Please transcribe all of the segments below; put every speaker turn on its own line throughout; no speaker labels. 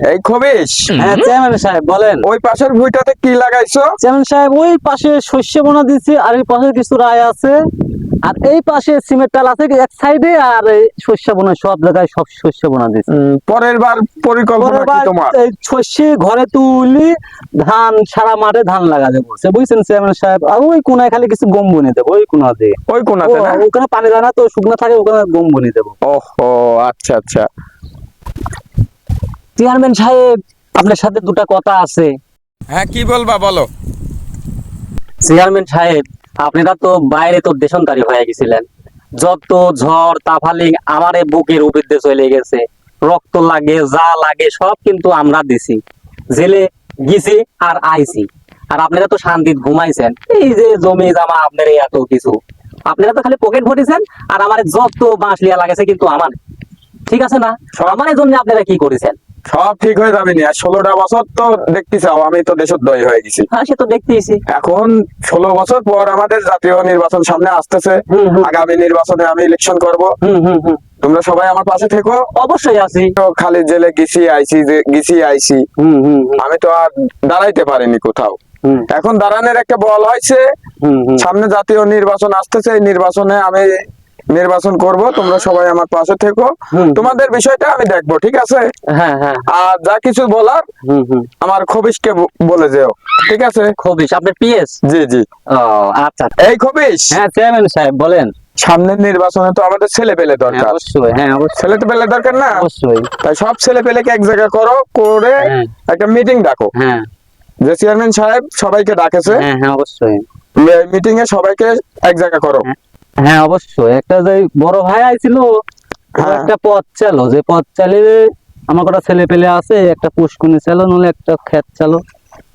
এই খবিস,
হ্যাঁ চেয়ারম্যান সাহেব বলেন।
ওই পাশের ভুঁইটাতে কি লাগাইছো?
চেয়ারম্যান সাহেব ওই পাশে শস্য বোনা দিচ্ছি, আর এই পাশে কিছু রায় আছে, আর এই পাশে সিমেন্ট টাল আছে এক সাইডে, আর এই শস্য বোনা সব জায়গায় সব শস্য বোনা দিচ্ছি।
পরের বার পরিকল্পনা কি তোমার?
এই শস্য ঘরে তুলি ধান সারা মাঠে ধান লাগাতে বলছে, বুঝছেন চেয়ারম্যান সাহেব। আর ওই কোনায় খালি কিছু গম বুনে দেবো, ওই কোনা দিয়ে,
ওই কোনাতে না?
ওখানে পানি যায় না তো, শুকনো থাকে, ওখানে গম বুনে দেবো।
ওহো, আচ্ছা আচ্ছা।
চেয়ারম্যান সাহেব আপনার সাথে দুটো কথা আছে।
হ্যাঁ, কি বলবা বলো।
চেয়ারম্যান সাহেব আপনারা তো বাইরে তো দেশনদারি হয়ে গেছিলেন, যত ঝড় তাফালিং আমার এই বুকের উপর দিয়ে চলে গেছে, রক্ত লাগে যা লাগে সব কিন্তু আমরা দিছি, জেলে গেছি আর আইছি, আর আপনারা তো শান্তিতে ঘুমাইছেন। এই যে জমি জামা আপনার এত কিছু, আপনারা তো খালি পকেট ভরেছেন, আর আমার যত বাঁশ লিয়া লাগেছে কিন্তু আমার, ঠিক আছে না? আমার জন্য আপনারা কি করেছেন?
সব ঠিক হয়ে যাবে না, 16টা বছর তো দেখতে চাও, আমি তো দেশদ্রোহী হয়ে গেছি।
হ্যাঁ সে তো দেখতেইছি।
এখন 16 বছর পর আমাদের জাতীয় নির্বাচন সামনে আসতেছে। আগামী নির্বাচনে আমি ইলেকশন করব। তোমরা সবাই আমার পাশে থেকো।
অবশ্যই আছি।
তো খালি জেলে গেছি আইছি, আমি তো আর দাঁড়াইতে পারিনি কোথাও। এখন দাঁড়ানোর একটা বল হয়েছে, সামনে জাতীয় নির্বাচন আসতেছে, এই নির্বাচনে আমি নির্বাচন করব, তোমরা সবাই আমার পাশে থেকো। তোমাদের বিষয়টা আমি দেখবো, ঠিক আছে? আর যা কিছু বলার আমার খবিসকে বলে যেও, ঠিক আছে?
খবিস আপনার পিএস?
জি জি।
ও আচ্ছা।
এই খবিস,
হ্যাঁ চেয়ারম্যান সাহেব বলেন।
সামনের নির্বাচনে তো আমাদের ছেলে পেলে দরকার।
অবশ্যই, হ্যাঁ অবশ্যই
ছেলে পেলে দরকার না?
অবশ্যই।
তাই সব ছেলে পেলেকে এক জায়গা করে একটা মিটিং ডাকো।
হ্যাঁ
যে চেয়ারম্যান সাহেব সবাইকে ডাকেছে,
হ্যাঁ হ্যাঁ অবশ্যই।
মিটিং এ সবাইকে এক জায়গা করো।
হ্যাঁ অবশ্যই। একটা যে বড় ভাই আইছিল, একটা পথ চালো, যে পথ চালিয়ে আমার কটা ছেলে পেলে আছে, একটা পুষ্কুনি চালো, নলে একটা ক্ষেত চালো,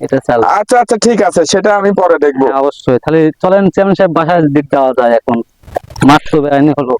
এটা চালো।
আচ্ছা আচ্ছা, ঠিক আছে, সেটা আমি পরে দেখবো।
অবশ্যই। তাহলে চলেন চেয়ারম্যান সাহেব বাসায় দিক দেওয়া যায়, এখন মাত্র বেড়াইনি হলো।